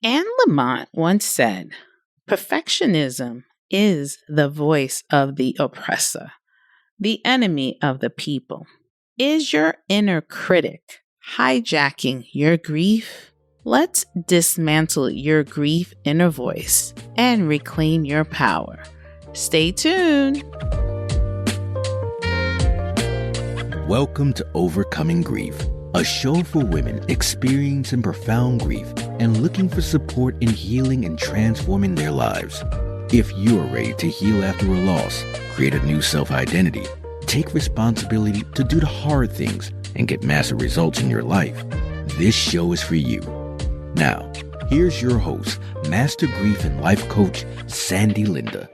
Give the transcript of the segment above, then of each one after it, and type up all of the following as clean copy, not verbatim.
Anne Lamott once said, "Perfectionism is the voice of the oppressor, the enemy of the people." Is your inner critic hijacking your grief? Let's dismantle your grief inner voice and reclaim your power. Stay tuned. Welcome to Overcoming Grief, a show for women experiencing profound grief and looking for support in healing and transforming their lives. If you are ready to heal after a loss, create a new self-identity, take responsibility to do the hard things, and get massive results in your life, this show is for you. Now, here's your host, Master Grief and Life Coach, Sandy Linda.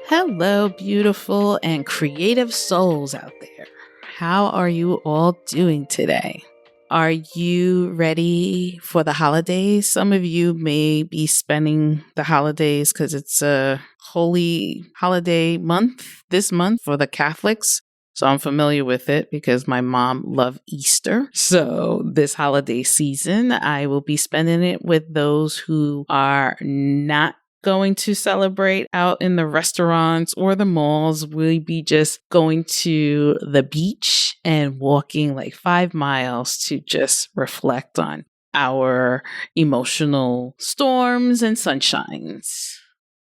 Hello, beautiful and creative souls out there. How are you all doing today? Are you ready for the holidays? Some of you may be spending the holidays because it's a holy holiday month this month for the Catholics. So I'm familiar with it because my mom loved Easter. So this holiday season, I will be spending it with those who are not going to celebrate out in the restaurants or the malls. We'll be just going to the beach and walking like 5 miles to just reflect on our emotional storms and sunshines.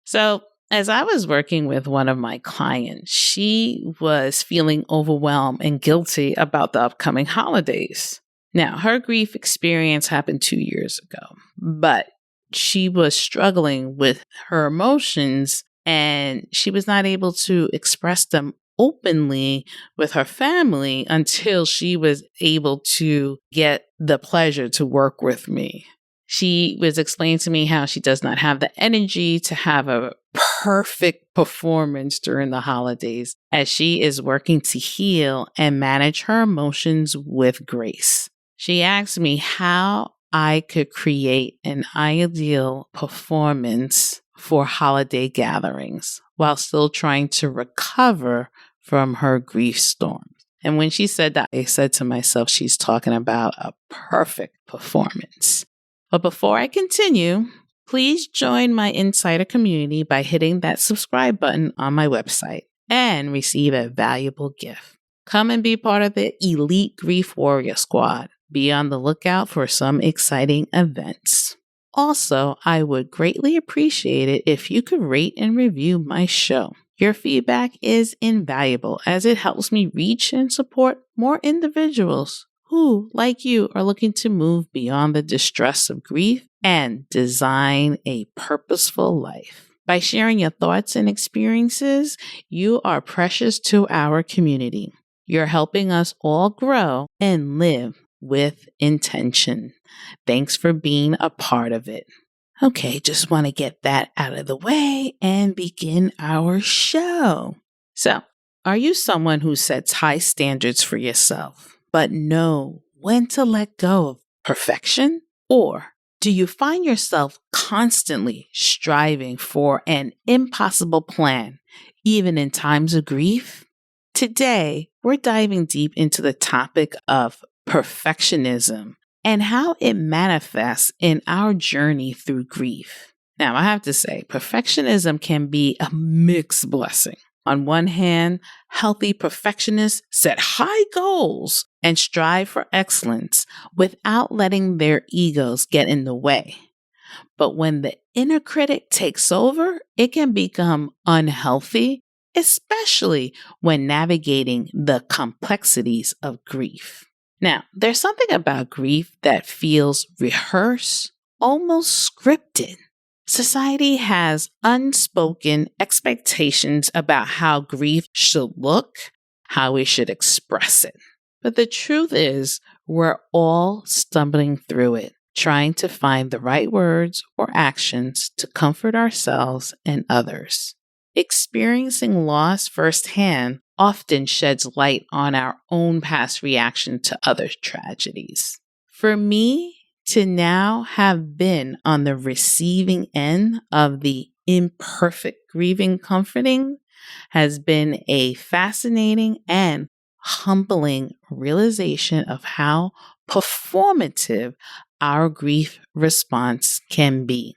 So as I was working with one of my clients, she was feeling overwhelmed and guilty about the upcoming holidays. Now, her grief experience happened 2 years ago, but she was struggling with her emotions and she was not able to express them openly with her family until she was able to get the pleasure to work with me. She was explaining to me how she does not have the energy to have a perfect performance during the holidays as she is working to heal and manage her emotions with grace. She asked me how I could create an ideal performance for holiday gatherings while still trying to recover from her grief storm. And when she said that, I said to myself, she's talking about a perfect performance. But before I continue, please join my insider community by hitting that subscribe button on my website and receive a valuable gift. Come and be part of the Elite Grief Warrior Squad. Be on the lookout for some exciting events. Also, I would greatly appreciate it if you could rate and review my show. Your feedback is invaluable as it helps me reach and support more individuals who, like you, are looking to move beyond the distress of grief and design a purposeful life. By sharing your thoughts and experiences, you are precious to our community. You're helping us all grow and live with intention. Thanks for being a part of it. Okay, just want to get that out of the way and begin our show. So, are you someone who sets high standards for yourself, but know when to let go of perfection? Or do you find yourself constantly striving for an impossible plan, even in times of grief? Today, we're diving deep into the topic of perfectionism and how it manifests in our journey through grief. Now, I have to say, perfectionism can be a mixed blessing. On one hand, healthy perfectionists set high goals and strive for excellence without letting their egos get in the way. But when the inner critic takes over, it can become unhealthy, especially when navigating the complexities of grief. Now, there's something about grief that feels rehearsed, almost scripted. Society has unspoken expectations about how grief should look, how we should express it. But the truth is, we're all stumbling through it, trying to find the right words or actions to comfort ourselves and others. Experiencing loss firsthand often sheds light on our own past reaction to other tragedies. For me, to now have been on the receiving end of the imperfect grieving comforting has been a fascinating and humbling realization of how performative our grief response can be.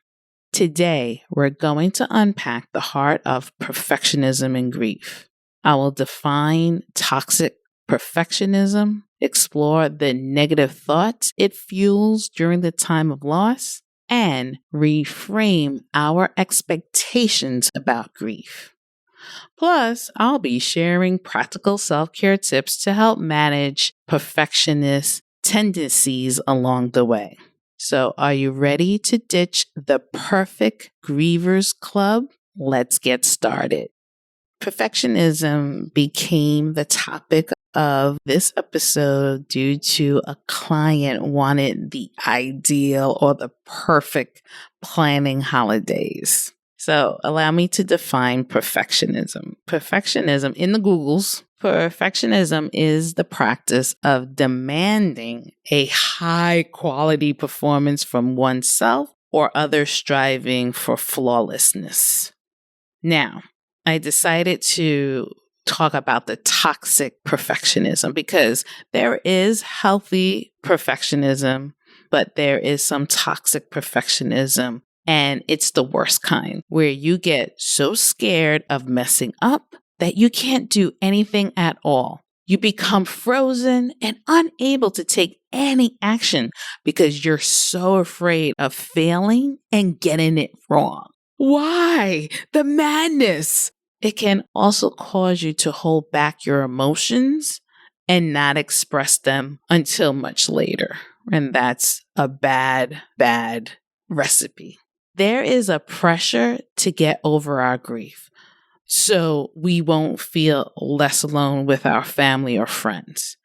Today, we're going to unpack the heart of perfectionism and grief. I will define toxic perfectionism, explore the negative thoughts it fuels during the time of loss, and reframe our expectations about grief. Plus, I'll be sharing practical self care tips to help manage perfectionist tendencies along the way. So, are you ready to ditch the perfect grievers club? Let's get started. Perfectionism became the topic of this episode due to a client wanted the ideal or the perfect planning holidays. So allow me to define perfectionism. Perfectionism in the Googles, perfectionism is the practice of demanding a high quality performance from oneself or others striving for flawlessness. Now, I decided to talk about the toxic perfectionism because there is healthy perfectionism, but there is some toxic perfectionism. And it's the worst kind where you get so scared of messing up that you can't do anything at all. You become frozen and unable to take any action because you're so afraid of failing and getting it wrong. Why? The madness. It can also cause you to hold back your emotions and not express them until much later. And that's a bad recipe. There is a pressure to get over our grief so we won't feel less alone with our family or friends.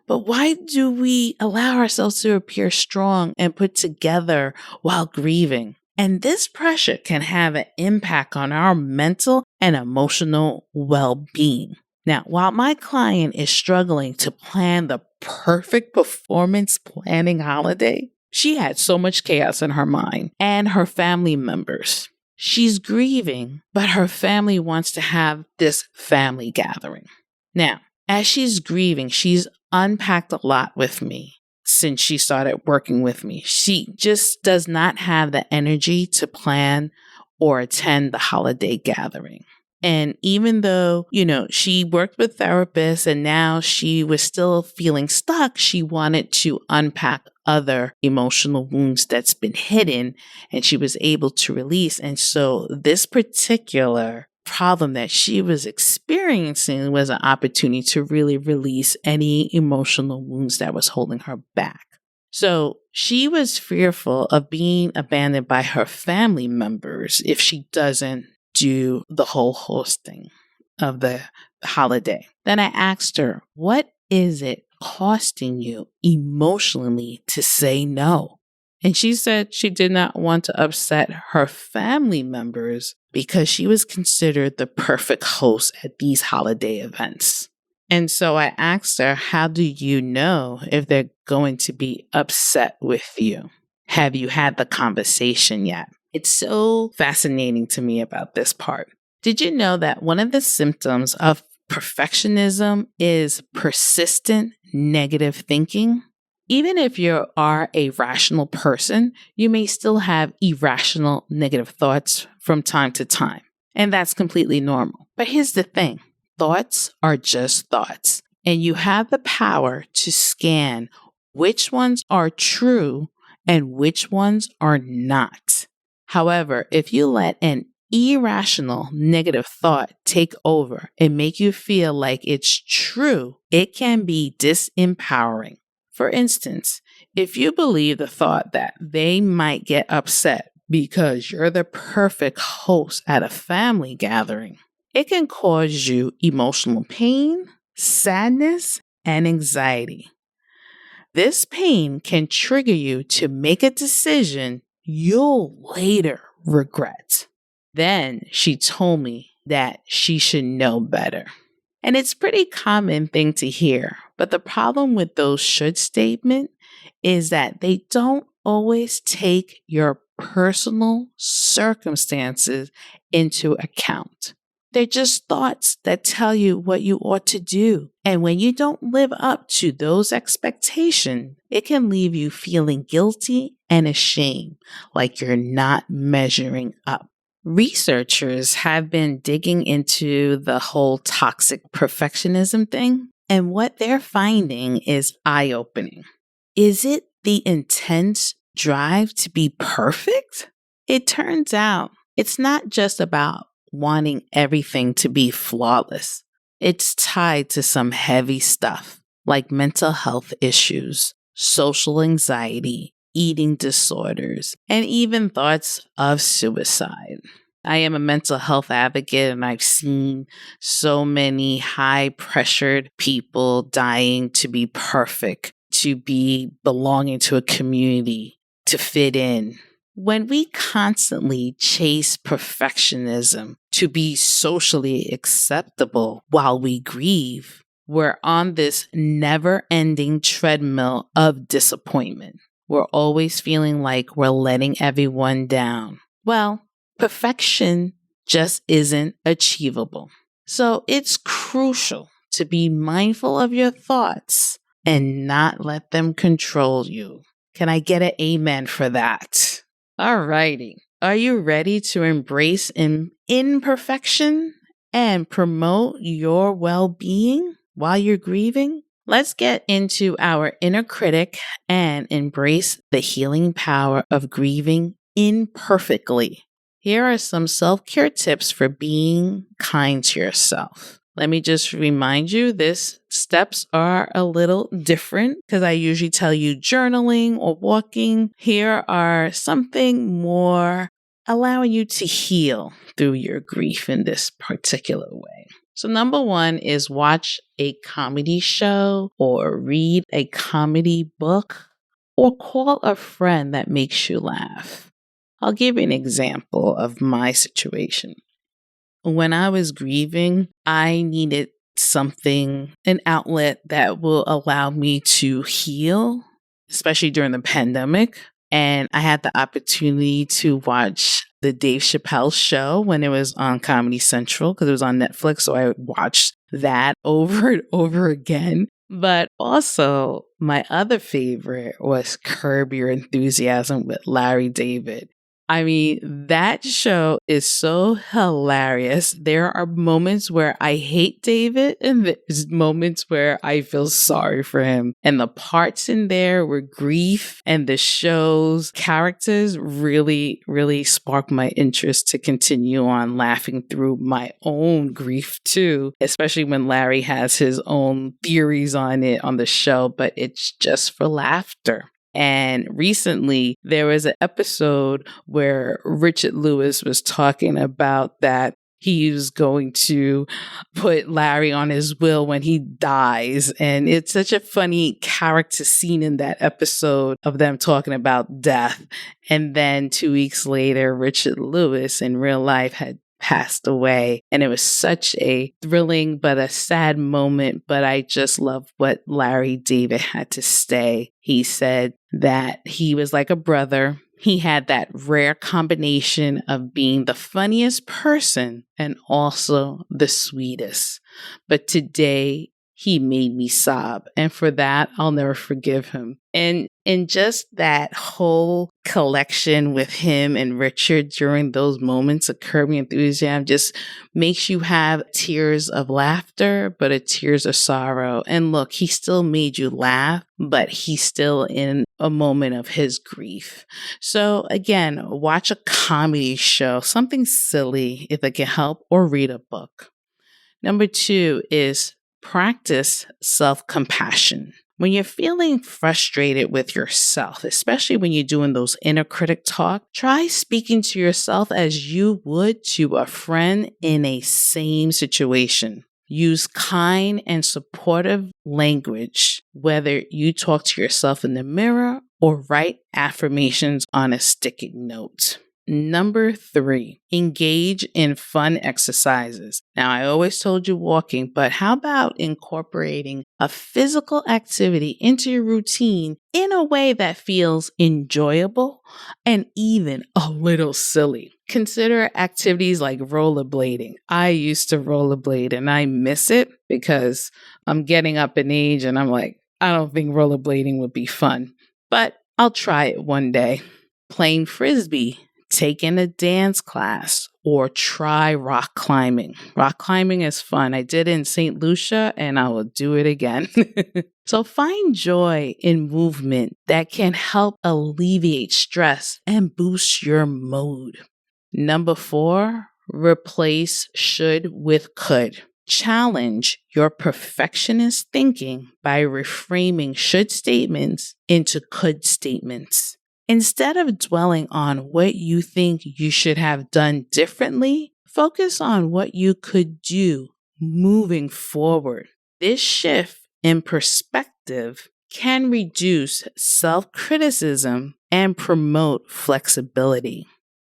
But why do we allow ourselves to appear strong and put together while grieving? And this pressure can have an impact on our mental and emotional well-being. Now, while my client is struggling to plan the perfect performance planning holiday, she had so much chaos in her mind and her family members. She's grieving, but her family wants to have this family gathering. Now, as she's grieving, she's unpacked a lot with me since she started working with me. She just does not have the energy to plan or attend the holiday gathering. And even though, she worked with therapists and now she was still feeling stuck, she wanted to unpack other emotional wounds that's been hidden and she was able to release. And so this particular problem that she was experiencing was an opportunity to really release any emotional wounds that was holding her back. So she was fearful of being abandoned by her family members if she doesn't do the whole hosting of the holiday. Then I asked her, what is it costing you emotionally to say no? And she said she did not want to upset her family members because she was considered the perfect host at these holiday events. And so I asked her, how do you know if they're going to be upset with you? Have you had the conversation yet? It's so fascinating to me about this part. Did you know that one of the symptoms of perfectionism is persistent negative thinking? Even if you are a rational person, you may still have irrational negative thoughts from time to time. And that's completely normal. But here's the thing. Thoughts are just thoughts. And you have the power to scan which ones are true and which ones are not. However, if you let an irrational negative thought take over and make you feel like it's true, it can be disempowering. For instance, if you believe the thought that they might get upset because you're the perfect host at a family gathering, it can cause you emotional pain, sadness, and anxiety. This pain can trigger you to make a decision you'll later regret. Then she told me that she should know better. And it's a pretty common thing to hear, but the problem with those should statement is that they don't always take your personal circumstances into account. They're just thoughts that tell you what you ought to do. And when you don't live up to those expectations, it can leave you feeling guilty and ashamed, like you're not measuring up. Researchers have been digging into the whole toxic perfectionism thing, and what they're finding is eye-opening. Is it the intense drive to be perfect? It turns out it's not just about wanting everything to be flawless. It's tied to some heavy stuff like mental health issues, social anxiety, eating disorders, and even thoughts of suicide. I am a mental health advocate, and I've seen so many high pressured people dying to be perfect, to be belonging to a community, to fit in. When we constantly chase perfectionism to be socially acceptable while we grieve, we're on this never-ending treadmill of disappointment. We're always feeling like we're letting everyone down. Well, perfection just isn't achievable. So it's crucial to be mindful of your thoughts and not let them control you. Can I get an amen for that? Alrighty. Are you ready to embrace imperfection and promote your well-being while you're grieving? Let's get into our inner critic and embrace the healing power of grieving imperfectly. Here are some self-care tips for being kind to yourself. Let me just remind you, these steps are a little different because I usually tell you journaling or walking. Here are something more allowing you to heal through your grief in this particular way. So number one is watch a comedy show or read a comedy book or call a friend that makes you laugh. I'll give you an example of my situation. When I was grieving, I needed something, an outlet that will allow me to heal, especially during the pandemic. And I had the opportunity to watch the Dave Chappelle show when it was on Comedy Central because it was on Netflix. So I watched that over and over again. But also, my other favorite was Curb Your Enthusiasm with Larry David. I mean, that show is so hilarious. There are moments where I hate David and there's moments where I feel sorry for him. And the parts in there where grief and the show's characters really, really spark my interest to continue on laughing through my own grief too, especially when Larry has his own theories on it on the show, but it's just for laughter. And recently, there was an episode where Richard Lewis was talking about that he was going to put Larry on his will when he dies. And it's such a funny character scene in that episode of them talking about death. And then 2 weeks later, Richard Lewis in real life had passed away. And it was such a thrilling but a sad moment. But I just love what Larry David had to say. He said that he was like a brother. He had that rare combination of being the funniest person and also the sweetest. But today, he made me sob. And for that, I'll never forgive him. And just that whole collection with him and Richard during those moments of Curb Your Enthusiasm just makes you have tears of laughter, but a tears of sorrow. And look, he still made you laugh, but he's still in a moment of his grief. So again, watch a comedy show, something silly if it can help, or read a book. Number 2 is practice self-compassion. When you're feeling frustrated with yourself, especially when you're doing those inner critic talk, try speaking to yourself as you would to a friend in a same situation. Use kind and supportive language, whether you talk to yourself in the mirror or write affirmations on a sticky note. Number 3, engage in fun exercises. Now, I always told you walking, but how about incorporating a physical activity into your routine in a way that feels enjoyable and even a little silly? Consider activities like rollerblading. I used to rollerblade and I miss it because I'm getting up in age and I'm like, I don't think rollerblading would be fun, but I'll try it one day. Playing frisbee, taking a dance class, or try rock climbing. Rock climbing is fun. I did it in St. Lucia and I will do it again. So find joy in movement that can help alleviate stress and boost your mood. Number 4, replace should with could. Challenge your perfectionist thinking by reframing should statements into could statements. Instead of dwelling on what you think you should have done differently, focus on what you could do moving forward. This shift in perspective can reduce self-criticism and promote flexibility.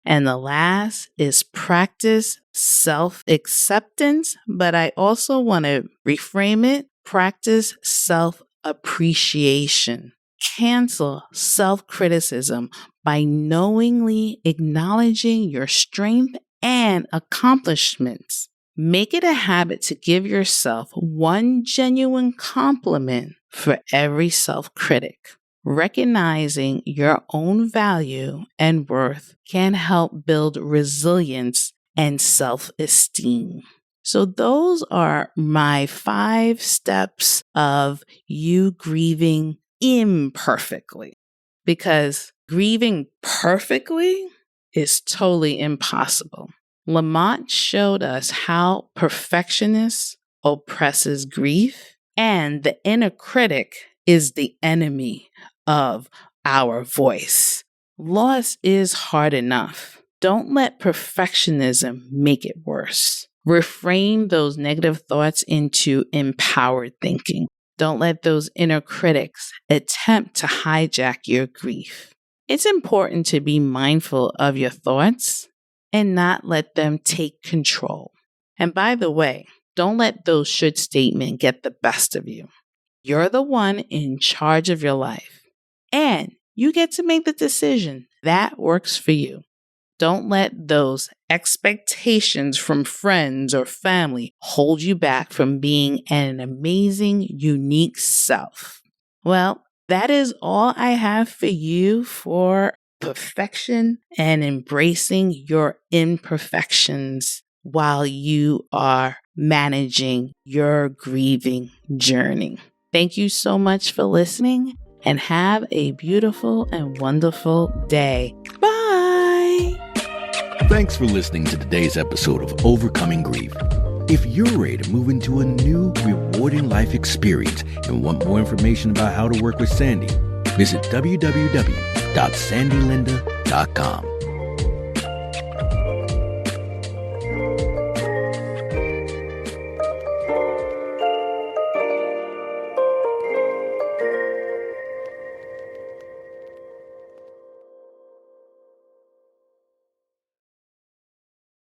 And the last is practice self-acceptance, but I also want to reframe it, practice self-appreciation. Cancel self-criticism by knowingly acknowledging your strength and accomplishments. Make it a habit to give yourself one genuine compliment for every self-critic. Recognizing your own value and worth can help build resilience and self-esteem. So those are my 5 steps of you grieving imperfectly, because grieving perfectly is totally impossible. Lamont showed us how perfectionism oppresses grief, and the inner critic is the enemy of our voice. Loss is hard enough. Don't let perfectionism make it worse. Reframe those negative thoughts into empowered thinking. Don't let those inner critics attempt to hijack your grief. It's important to be mindful of your thoughts and not let them take control. And by the way, don't let those should statements get the best of you. You're the one in charge of your life, and you get to make the decision that works for you. Don't let those expectations from friends or family hold you back from being an amazing, unique self. Well, that is all I have for you for perfection and embracing your imperfections while you are managing your grieving journey. Thank you so much for listening and have a beautiful and wonderful day. Bye. Thanks for listening to today's episode of Overcoming Grief. If you're ready to move into a new, rewarding life experience and want more information about how to work with Sandy, visit www.sandylinda.com.